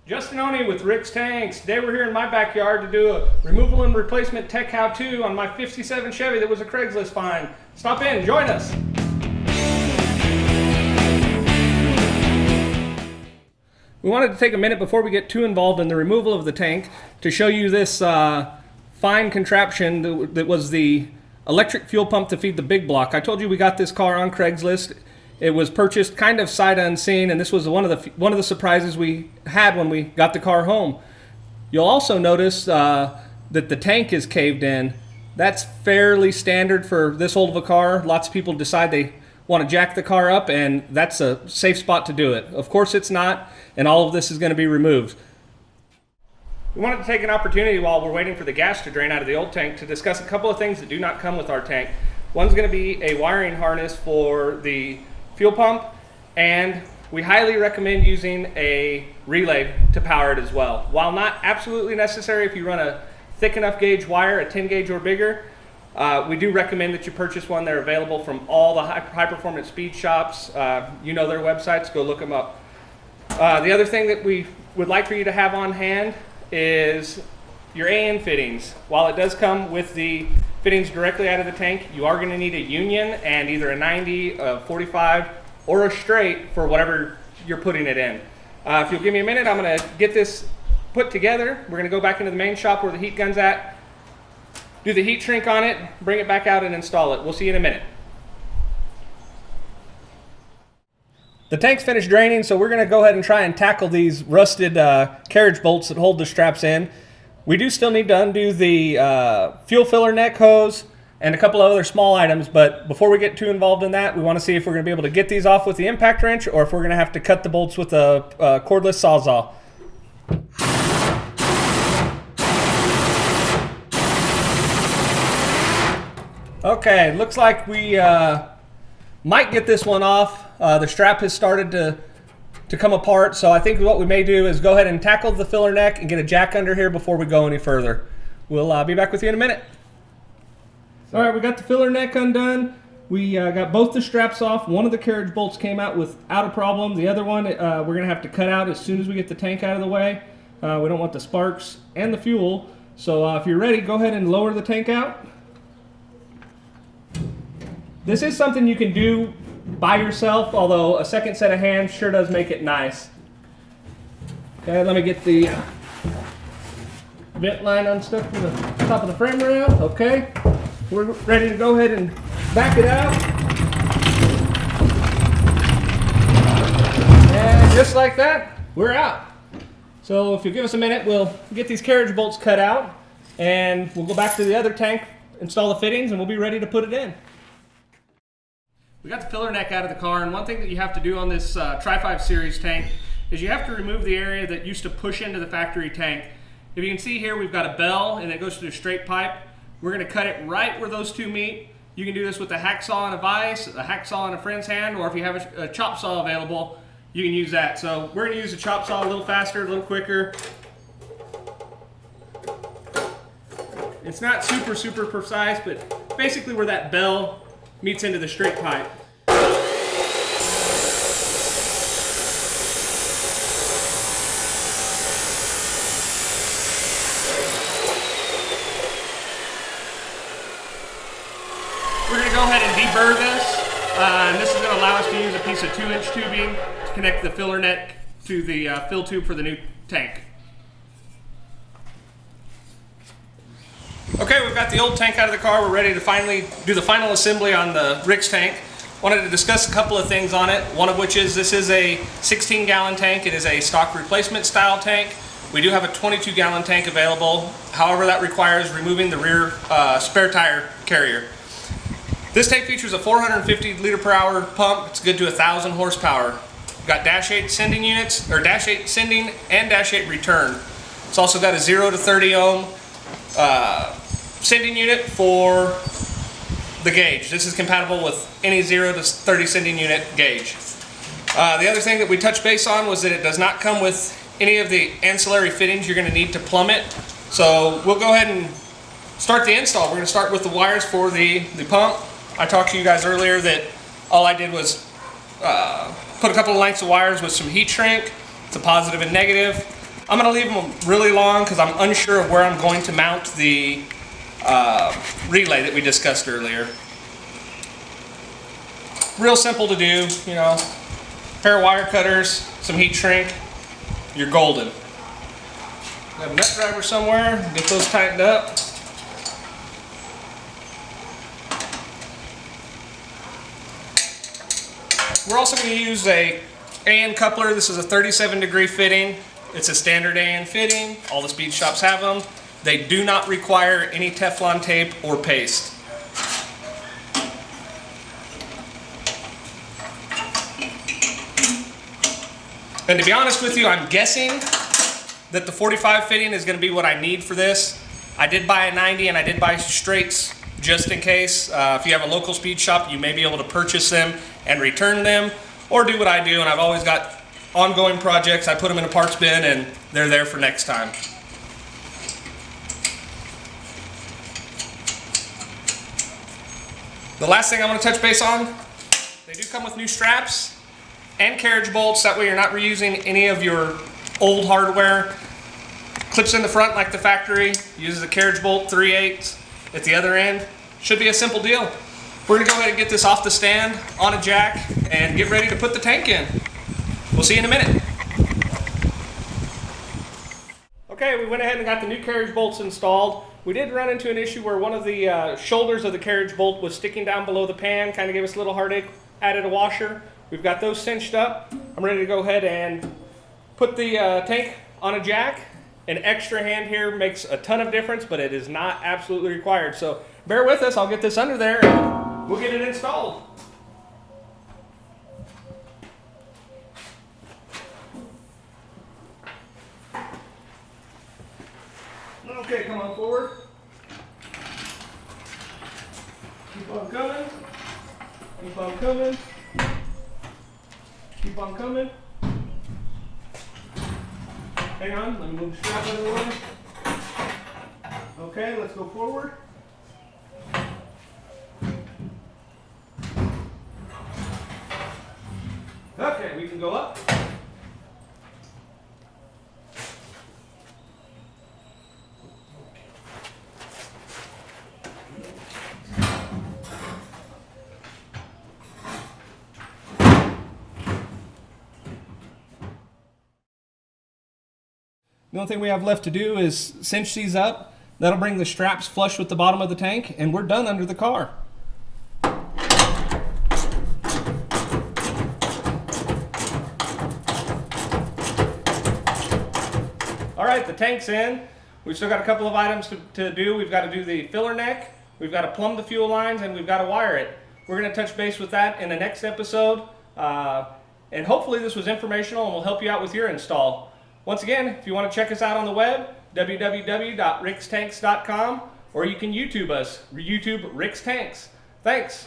Justin Oney with Rickstanks. Today we're here in my backyard to do a removal and replacement tech how-to on my 57 Chevy that was a Craigslist find. Stop in, join us. We wanted to take a minute before we get too involved in the removal of the tank to show you this fine contraption that was the electric fuel pump to feed the big block. I told you we got this car on Craigslist. It was purchased kind of sight unseen, and this was one of the surprises we had when we got the car home. You'll also notice that the tank is caved in. That's fairly standard for this old of a car. Lots of people decide they want to jack the car up, and that's a safe spot to do it. Of course it's not, and all of this is going to be removed. We wanted to take an opportunity while we're waiting for the gas to drain out of the old tank to discuss a couple of things that do not come with our tank. One's going to be a wiring harness for the fuel pump, and we highly recommend using a relay to power it as well. While not absolutely necessary if you run a thick enough gauge wire, a 10 gauge or bigger, we do recommend that you purchase one. They're available from all the high performance speed shops. You know their websites, go look them up. The other thing that we would like for you to have on hand is your AN fittings. While it does come with the fittings directly out of the tank, you are going to need a union and either a 90, a 45, or a straight for whatever you're putting it in. If you'll give me a minute, I'm going to get this put together. We're going to go back into the main shop where the heat gun's at, do the heat shrink on it, bring it back out and install it. We'll see you in a minute. The tank's finished draining, so we're going to go ahead and try and tackle these rusted carriage bolts that hold the straps in. We do still need to undo the fuel filler neck hose and a couple of other small items, but before we get too involved in that, we want to see if we're going to be able to get these off with the impact wrench or if we're going to have to cut the bolts with a cordless sawzall. Okay, looks like we might get this one off. The strap has started to come apart, so I think what we may do is go ahead and tackle the filler neck and get a jack under here before we go any further. We'll be back with you in a minute. All right, we got the filler neck undone. We got both the straps off. One of the carriage bolts came out without a problem. The other one we're going to have to cut out as soon as we get the tank out of the way. We don't want the sparks and the fuel. So if you're ready, go ahead and lower the tank out. This is something you can do by yourself, although a second set of hands sure does make it nice. Okay, let me get the vent line unstuck from the top of the frame rail. Okay, we're ready to go ahead and back it out. And just like that, we're out. So if you give us a minute, we'll get these carriage bolts cut out and we'll go back to the other tank, install the fittings, and we'll be ready to put it in. We got the filler neck out of the car, and one thing that you have to do on this Tri-5 series tank is you have to remove the area that used to push into the factory tank. If you can see here, we've got a bell and it goes through a straight pipe. We're going to cut it right where those two meet. You can do this with a hacksaw and a vise, a hacksaw in a friend's hand, or if you have a chop saw available, you can use that. So we're going to use a chop saw a little faster, a little quicker. It's not super precise, but basically where that bell meets into the straight pipe. We're going to go ahead and deburr this, and this is going to allow us to use a piece of 2-inch tubing to connect the filler neck to the fill tube for the new tank. Okay, we've got the old tank out of the car. We're ready to finally do the final assembly on the Rick's tank. Wanted to discuss a couple of things on it, one of which is this is a 16-gallon tank. It is a stock replacement style tank. We do have a 22-gallon tank available. However, that requires removing the rear spare tire carrier. This tank features a 450 liter per hour pump. It's good to 1,000 horsepower. We've got dash 8 sending units, or dash 8 sending and dash 8 return. It's also got a 0 to 30 ohm sending unit for the gauge. This is compatible with any 0 to 30 sending unit gauge. The other thing that we touched base on was that it does not come with any of the ancillary fittings you're going to need to plumb it. So we'll go ahead and start the install. We're going to start with the wires for the pump. I talked to you guys earlier that all I did was put a couple of lengths of wires with some heat shrink. It's a positive and negative. I'm going to leave them really long because I'm unsure of where I'm going to mount the relay that we discussed earlier. Real simple to do, you know, pair of wire cutters, some heat shrink, you're golden. Have a nut driver somewhere, get those tightened up. We're also going to use a AN coupler. This is a 37-degree fitting. It's a standard AN fitting. All the speed shops have them. They do not require any Teflon tape or paste. And to be honest with you, I'm guessing that the 45 fitting is going to be what I need for this. I did buy a 90 and I did buy straights just in case. If you have a local speed shop, you may be able to purchase them and return them, or do what I do, and I've always got ongoing projects. I put them in a parts bin and they're there for next time. The last thing I want to touch base on, they do come with new straps and carriage bolts. That way you're not reusing any of your old hardware. Clips in the front like the factory, uses a carriage bolt 3/8 at the other end. Should be a simple deal. We're gonna go ahead and get this off the stand on a jack and get ready to put the tank in. We'll see you in a minute. Okay, we went ahead and got the new carriage bolts installed. We did run into an issue where one of the shoulders of the carriage bolt was sticking down below the pan, kind of gave us a little heartache, added a washer. We've got those cinched up. I'm ready to go ahead and put the tank on a jack. An extra hand here makes a ton of difference, but it is not absolutely required. So bear with us, I'll get this under there and we'll get it installed. Okay, come on forward. Keep on coming. Keep on coming. Keep on coming. Hang on, let me move the strap out of the way. Okay, let's go forward. Okay, we can go up. The only thing we have left to do is cinch these up. That'll bring the straps flush with the bottom of the tank, and we're done under the car. All right, the tank's in. We've still got a couple of items to do. We've got to do the filler neck, we've got to plumb the fuel lines, and we've got to wire it. We're going to touch base with that in the next episode. And hopefully this was informational and will help you out with your install. Once again, if you want to check us out on the web, www.rickstanks.com, or you can YouTube us, YouTube Rickstanks. Thanks.